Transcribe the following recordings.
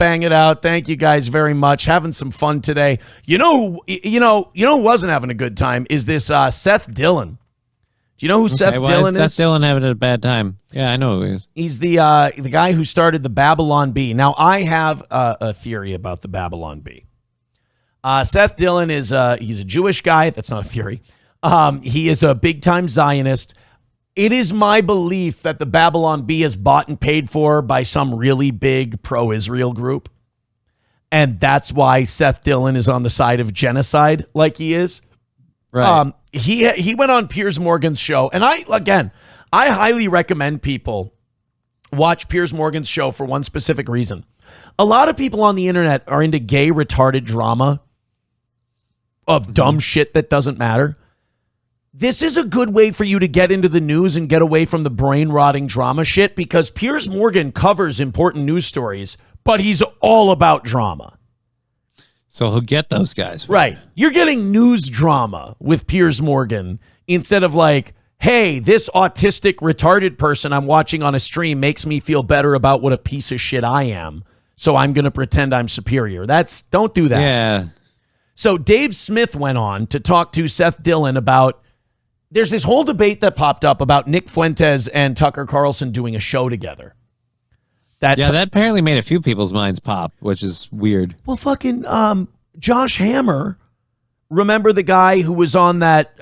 Bang it out. Thank you guys very much. Having some fun today. You know who wasn't having a good time is this Seth Dillon. Do you know who Seth Dillon is? Seth Dillon having a bad time. Yeah, I know who he is. He's the guy who started the Babylon Bee. Now, I have a theory about the Babylon Bee. Seth Dillon is he's a Jewish guy. That's not a theory. He is a big-time Zionist. It is my belief that the Babylon Bee is bought and paid for by some really big pro-Israel group. And that's why Seth Dillon is on the side of genocide like he is. Right. He went on Piers Morgan's show, and I highly recommend people watch Piers Morgan's show for one specific reason. A lot of people on the internet are into gay retarded drama of dumb shit that doesn't matter. This is a good way for you to get into the news and get away from the brain-rotting drama shit, because Piers Morgan covers important news stories, but he's all about drama. So he'll get those guys. Right. You're getting news drama with Piers Morgan instead of like, hey, this autistic, retarded person I'm watching on a stream makes me feel better about what a piece of shit I am, so I'm going to pretend I'm superior. Don't do that. Yeah. So Dave Smith went on to talk to Seth Dillon about, there's this whole debate that popped up about Nick Fuentes and Tucker Carlson doing a show together. That apparently made a few people's minds pop, which is weird. Well, fucking Josh Hammer, remember the guy who was on that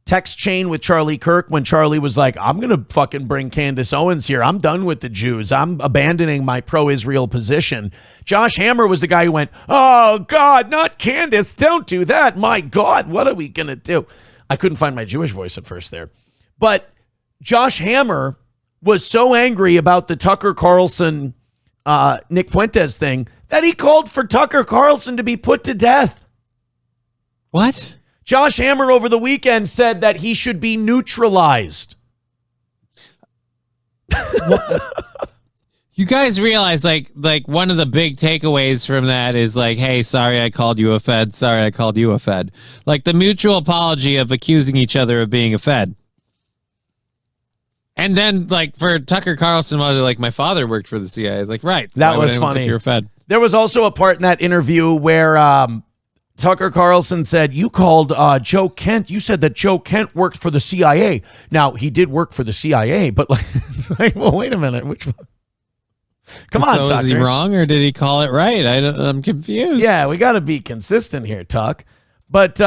text chain with Charlie Kirk when Charlie was like, I'm going to fucking bring Candace Owens here. I'm done with the Jews. I'm abandoning my pro-Israel position. Josh Hammer was the guy who went, oh, God, not Candace. Don't do that. My God, what are we going to do? I couldn't find my Jewish voice at first there. But Josh Hammer was so angry about the Tucker Carlson, Nick Fuentes thing that he called for Tucker Carlson to be put to death. What? Josh Hammer over the weekend said that he should be neutralized. You guys realize like one of the big takeaways from that is like, hey, sorry I called you a Fed. Sorry I called you a Fed. Like the mutual apology of accusing each other of being a Fed. And then, like, for Tucker Carlson, like, my father worked for the CIA. It's like, right. That was funny. You're a Fed. There was also a part in that interview where Tucker Carlson said, you called Joe Kent. You said that Joe Kent worked for the CIA. Now, he did work for the CIA, but, like, it's like, well, wait a minute. Which one? Come on, Tucker. Is he wrong, or did he call it right? I'm confused. Yeah, we got to be consistent here, Tuck. But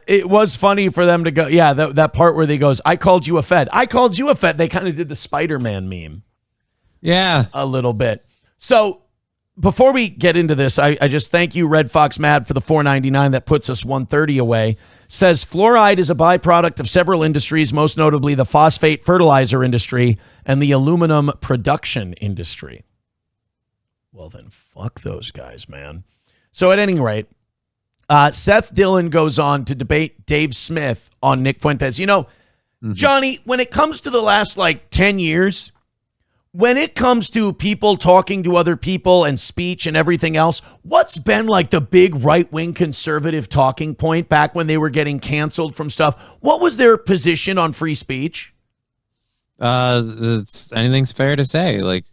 it was funny for them to go, yeah, that part where they goes, I called you a Fed. I called you a Fed. They kind of did the Spider-Man meme. Yeah. A little bit. So before we get into this, I just thank you, Red Fox Mad, for the $4.99 that puts us $130 away. Says fluoride is a byproduct of several industries, most notably the phosphate fertilizer industry and the aluminum production industry. Well, then fuck those guys, man. So at any rate, Seth Dillon goes on to debate Dave Smith on Nick Fuentes. You know, Johnny, when it comes to the last, 10 years, when it comes to people talking to other people and speech and everything else, what's been, the big right-wing conservative talking point back when they were getting canceled from stuff? What was their position on free speech? Anything's fair to say.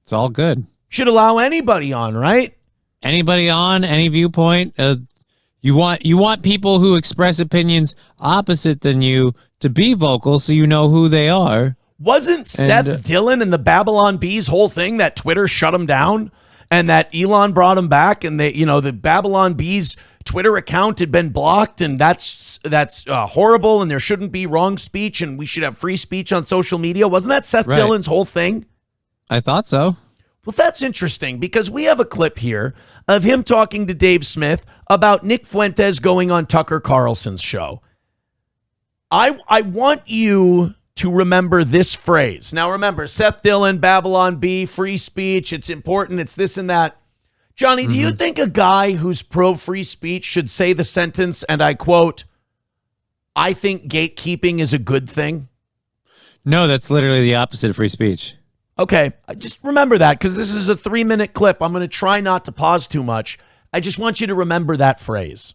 It's all good. Should allow anybody on, right? Anybody on any viewpoint. You want people who express opinions opposite than you to be vocal, so you know who they are. Wasn't Seth Dillon and the Babylon Bees whole thing that Twitter shut him down and that Elon brought him back, and the Babylon Bees Twitter account had been blocked, and that's horrible, and there shouldn't be wrong speech, and we should have free speech on social media? Wasn't that Seth Dillon's whole thing? I thought so. Well, that's interesting, because we have a clip here of him talking to Dave Smith about Nick Fuentes going on Tucker Carlson's show. I want you to remember this phrase. Now, remember, Seth Dillon, Babylon Bee, free speech, it's important, it's this and that. Johnny, do you think a guy who's pro-free speech should say the sentence, and I quote, I think gatekeeping is a good thing? No, that's literally the opposite of free speech. Okay, just remember that, because this is a 3-minute clip. I'm going to try not to pause too much. I just want you to remember that phrase.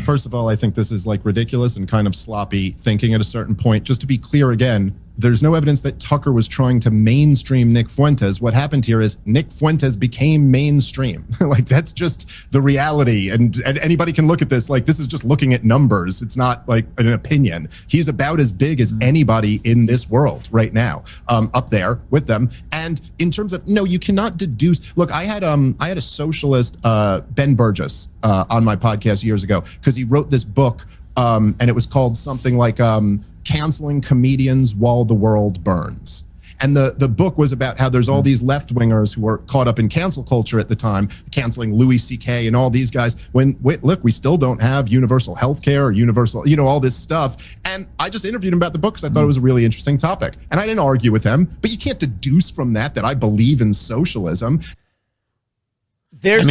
First of all, I think this is ridiculous and kind of sloppy thinking at a certain point. Just to be clear again, there's no evidence that Tucker was trying to mainstream Nick Fuentes. What happened here is Nick Fuentes became mainstream. Like, that's just the reality. And anybody can look at this. Like, this is just looking at numbers. It's not like an opinion. He's about as big as anybody in this world right now, up there with them. And in terms of, no, you cannot deduce. Look, I had a socialist, Ben Burgess, on my podcast years ago, because he wrote this book, and it was called something like Canceling Comedians While the World Burns. And the book was about how there's all these left-wingers who were caught up in cancel culture at the time, canceling Louis C.K. and all these guys, when, look, we still don't have universal health care or universal, all this stuff. And I just interviewed him about the book because I thought it was a really interesting topic. And I didn't argue with him, but you can't deduce from that I believe in socialism. There's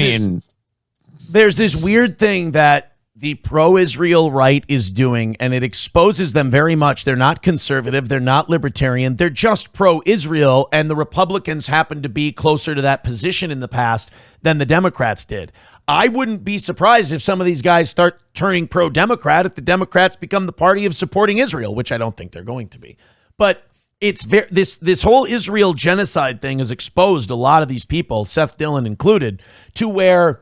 this weird thing that the pro-Israel right is doing, and it exposes them very much. They're not conservative. They're not libertarian. They're just pro-Israel, and the Republicans happen to be closer to that position in the past than the Democrats did. I wouldn't be surprised if some of these guys start turning pro-Democrat if the Democrats become the party of supporting Israel, which I don't think they're going to be. But it's this whole Israel genocide thing has exposed a lot of these people, Seth Dillon included, to where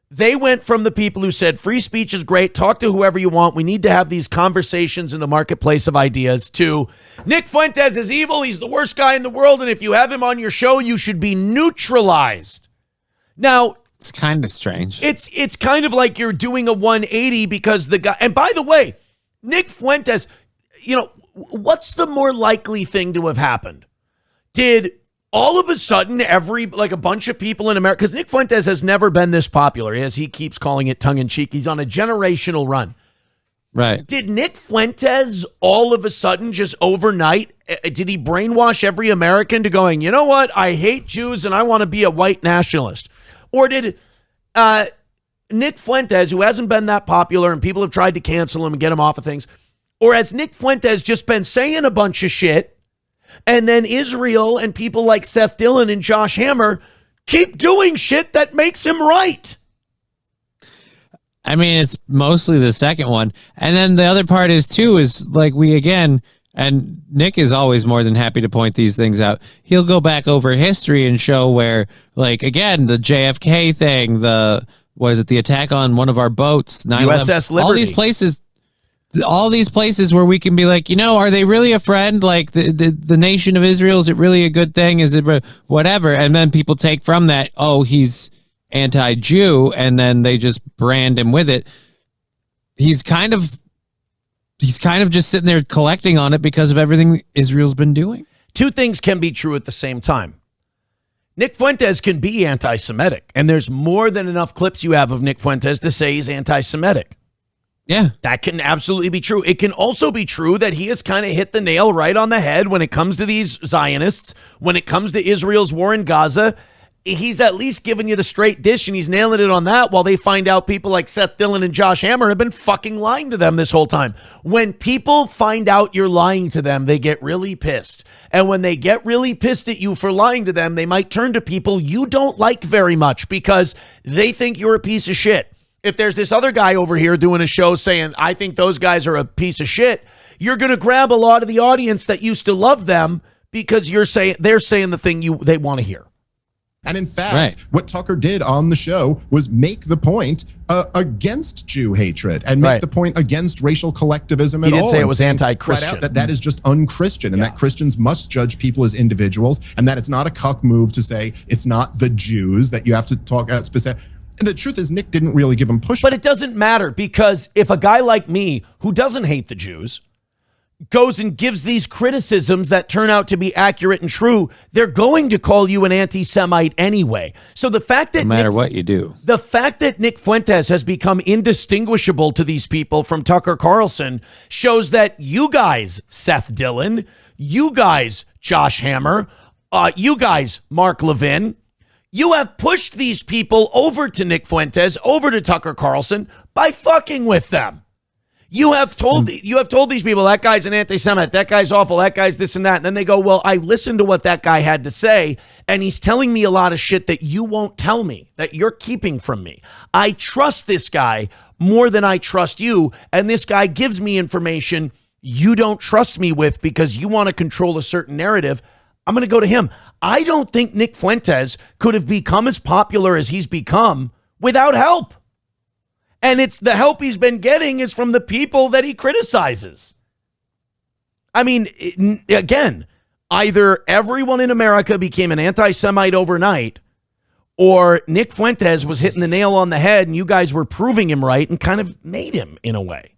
they went from the people who said free speech is great, talk to whoever you want, we need to have these conversations in the marketplace of ideas, to Nick Fuentes is evil, he's the worst guy in the world, and if you have him on your show, you should be neutralized. Now, it's kind of strange. It's kind of like you're doing a 180 because the guy, and by the way, Nick Fuentes, what's the more likely thing to have happened? Did all of a sudden, a bunch of people in America, because Nick Fuentes has never been this popular, as he keeps calling it tongue-in-cheek. He's on a generational run. Right. Did Nick Fuentes all of a sudden, just overnight, did he brainwash every American to going, you know what, I hate Jews and I want to be a white nationalist? Or did Nick Fuentes, who hasn't been that popular and people have tried to cancel him and get him off of things, or has Nick Fuentes just been saying a bunch of shit, and then Israel and people like Seth Dillon and Josh Hammer keep doing shit that makes him right? I mean, it's mostly the second one. And then the other part is like and Nick is always more than happy to point these things out. He'll go back over history and show where, like, again, the JFK thing, the attack on one of our boats, 9/11, USS Liberty. all these places where we can be like, are they really a friend? Like the nation of Israel, is it really a good thing? Is it whatever? And then people take from that, oh, he's anti-Jew, and then they just brand him with it. He's kind of just sitting there collecting on it because of everything Israel's been doing. Two things can be true at the same time. Nick Fuentes can be anti-Semitic, and there's more than enough clips you have of Nick Fuentes to say he's anti-Semitic. Yeah. That can absolutely be true. It can also be true that he has kind of hit the nail right on the head when it comes to these Zionists, when it comes to Israel's war in Gaza. He's at least giving you the straight dish, and he's nailing it on that, while they find out people like Seth Dillon and Josh Hammer have been fucking lying to them this whole time. When people find out you're lying to them, they get really pissed. And when they get really pissed at you for lying to them, they might turn to people you don't like very much because they think you're a piece of shit. If there's this other guy over here doing a show saying, I think those guys are a piece of shit, you're going to grab a lot of the audience that used to love them because they're saying the thing they want to hear. And in fact, what Tucker did on the show was make the point against Jew hatred and make the point against racial collectivism at all. He didn't say it was anti-Christian. Flat out that is just unchristian, and that Christians must judge people as individuals, and that it's not a cuck move to say it's not the Jews, that you have to talk about specific. And the truth is, Nick didn't really give him pushback. But it doesn't matter, because if a guy like me, who doesn't hate the Jews, goes and gives these criticisms that turn out to be accurate and true, they're going to call you an anti-Semite anyway. So the fact that no matter what you do, the fact that Nick Fuentes has become indistinguishable to these people from Tucker Carlson shows that you guys, Seth Dillon, you guys, Josh Hammer, you guys, Mark Levin, you have pushed these people over to Nick Fuentes, over to Tucker Carlson by fucking with them. You have told these people, that guy's an anti-Semite, that guy's awful, that guy's this and that. And then they go, well, I listened to what that guy had to say, and he's telling me a lot of shit that you won't tell me, that you're keeping from me. I trust this guy more than I trust you, and this guy gives me information you don't trust me with because you want to control a certain narrative, I'm going to go to him. I don't think Nick Fuentes could have become as popular as he's become without help. And it's the help he's been getting is from the people that he criticizes. I mean, again, either everyone in America became an anti-Semite overnight, or Nick Fuentes was hitting the nail on the head and you guys were proving him right and kind of made him in a way.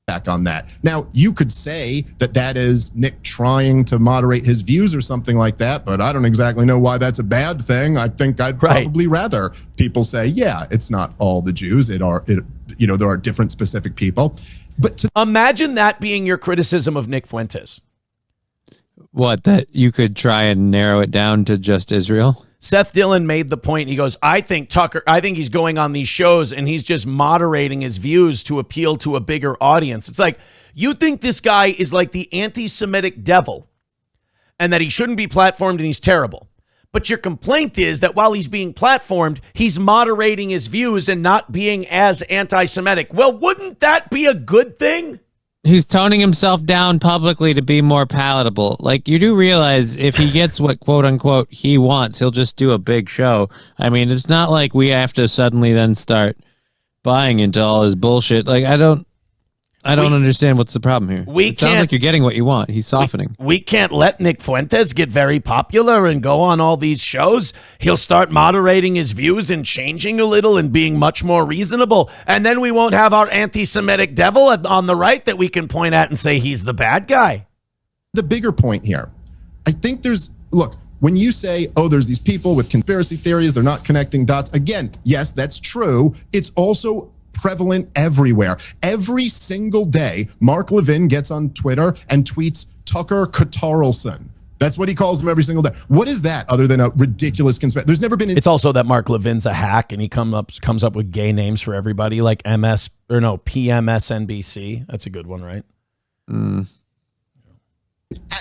Back on that. Now, you could say that that is Nick trying to moderate his views or something like that, but I don't exactly know why that's a bad thing. I think I'd probably rather people say, yeah, it's not all the Jews. There are different specific people. But imagine that being your criticism of Nick Fuentes. What, that you could try and narrow it down to just Israel? Seth Dillon made the point. He goes, I think he's going on these shows and he's just moderating his views to appeal to a bigger audience. It's like, you think this guy is like the anti-Semitic devil and that he shouldn't be platformed and he's terrible. But your complaint is that while he's being platformed, he's moderating his views and not being as anti-Semitic. Well, wouldn't that be a good thing? He's toning himself down publicly to be more palatable. Like, you do realize if he gets what quote unquote he wants, he'll just do a big show. I mean, it's not like we have to suddenly then start buying into all his bullshit. Like, I don't understand what's the problem here. It sounds like you're getting what you want. He's softening. We can't let Nick Fuentes get very popular and go on all these shows. He'll start moderating his views and changing a little and being much more reasonable. And then we won't have our anti-Semitic devil on the right that we can point at and say he's the bad guy. the bigger point here, I think look, when you say, oh, there's these people with conspiracy theories, they're not connecting dots. Again, yes, that's true. It's also prevalent everywhere. Every single day, Mark Levin gets on Twitter and tweets Tucker Carlson. That's what he calls him every single day. What is that other than a ridiculous conspiracy? There's never been. It's also that Mark Levin's a hack and he comes up with gay names for everybody, like PMSNBC. That's a good one, right?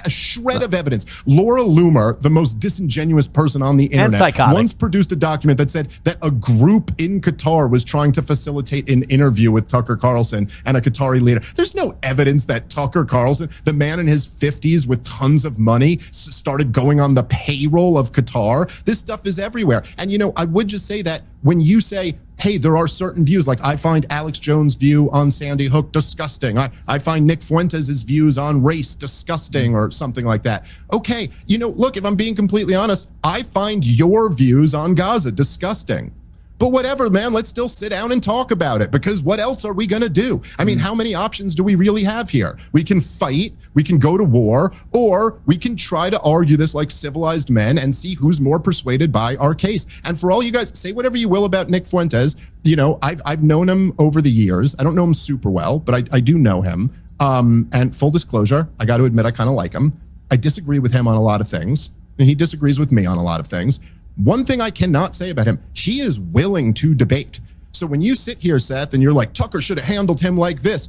A shred of evidence. Laura Loomer, the most disingenuous person on the internet, once produced a document that said that a group in Qatar was trying to facilitate an interview with Tucker Carlson and a Qatari leader. There's no evidence that Tucker Carlson, the man in his 50s with tons of money, started going on the payroll of Qatar. This stuff is everywhere. And, I would just say that when you say, hey, there are certain views, like I find Alex Jones' view on Sandy Hook disgusting. I find Nick Fuentes' views on race disgusting or something like that. Okay, look, if I'm being completely honest, I find your views on Gaza disgusting. But whatever, man, let's still sit down and talk about it, because what else are we going to do? I mean, how many options do we really have here? We can fight, we can go to war, or we can try to argue this like civilized men and see who's more persuaded by our case. And for all you guys, say whatever you will about Nick Fuentes. I've known him over the years. I don't know him super well, but I do know him. And full disclosure, I got to admit, I kind of like him. I disagree with him on a lot of things, and he disagrees with me on a lot of things. One thing I cannot say about him, he is willing to debate. So when you sit here, Seth, and you're like, Tucker should have handled him like this,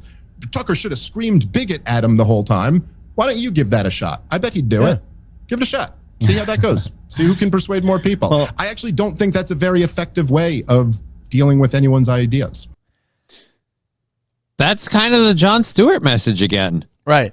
Tucker should have screamed bigot at him the whole time, why don't you give that a shot? I bet he'd do it. Give it a shot. See how that goes. See who can persuade more people. Well, I actually don't think that's a very effective way of dealing with anyone's ideas. That's kind of the Jon Stewart message again. Right.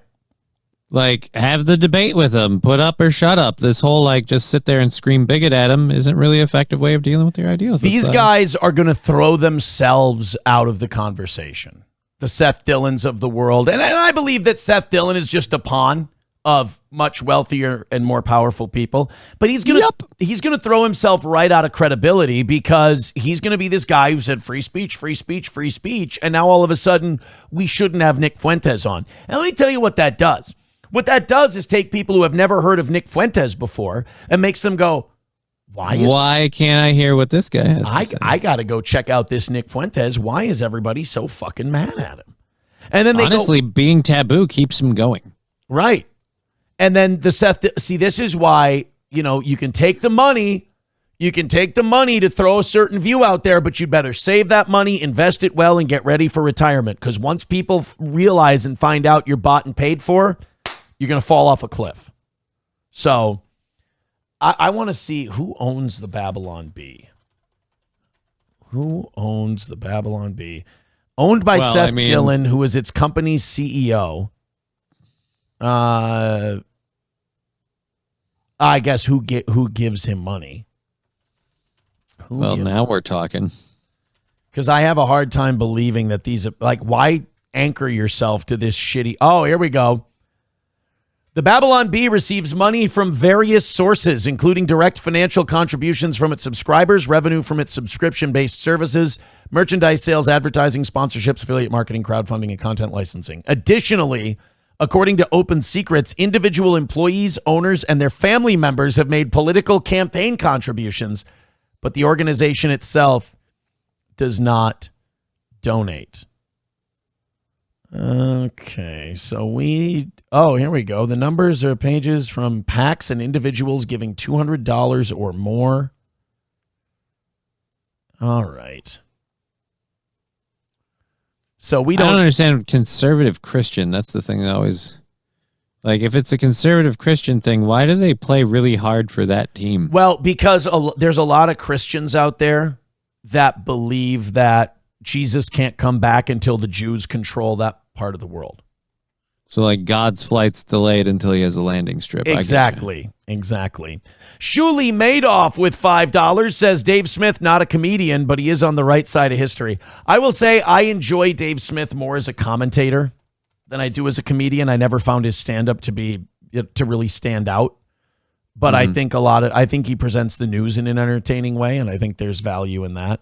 Like, have the debate with him, put up or shut up. This whole, just sit there and scream bigot at him isn't really an effective way of dealing with your ideals. These guys are going to throw themselves out of the conversation. The Seth Dillons of the world. And I believe that Seth Dillon is just a pawn of much wealthier and more powerful people. But he's going to throw himself right out of credibility, because he's going to be this guy who said free speech, free speech, free speech. And now all of a sudden, we shouldn't have Nick Fuentes on. And let me tell you what that does. What that does is take people who have never heard of Nick Fuentes before and makes them go, why can't I hear what this guy has to say? I got to go check out this Nick Fuentes. Why is everybody so fucking mad at him? And then honestly, being taboo keeps him going. Right. And then this is why, you can take the money. You can take the money to throw a certain view out there, but you better save that money, invest it well, and get ready for retirement. Because once people realize and find out you're bought and paid for, you're going to fall off a cliff. So I want to see who owns the Babylon Bee. Who owns the Babylon Bee? Owned by Seth Dillon, who is its company's CEO. I guess who gives him money? Now we're talking. Because I have a hard time believing that these, like, why anchor yourself to this shitty? Oh, here we go. The Babylon Bee receives money from various sources, including direct financial contributions from its subscribers, revenue from its subscription-based services, merchandise sales, advertising, sponsorships, affiliate marketing, crowdfunding, and content licensing. Additionally, according to Open Secrets, individual employees, owners, and their family members have made political campaign contributions, but the organization itself does not donate. Okay, so here we go. The numbers are pages from PACs and individuals giving $200 or more. All right. So I don't understand conservative Christian. That's the thing that always, like, if it's a conservative Christian thing, why do they play really hard for that team? Well, because there's a lot of Christians out there that believe that Jesus can't come back until the Jews control that part of the world. So, like, God's flight's delayed until he has a landing strip. Exactly. Shuli Madoff with $5 says Dave Smith, not a comedian, but he is on the right side of history. I will say I enjoy Dave Smith more as a commentator than I do as a comedian. I never found his stand-up to really stand out. But I think I think he presents the news in an entertaining way, and I think there's value in that.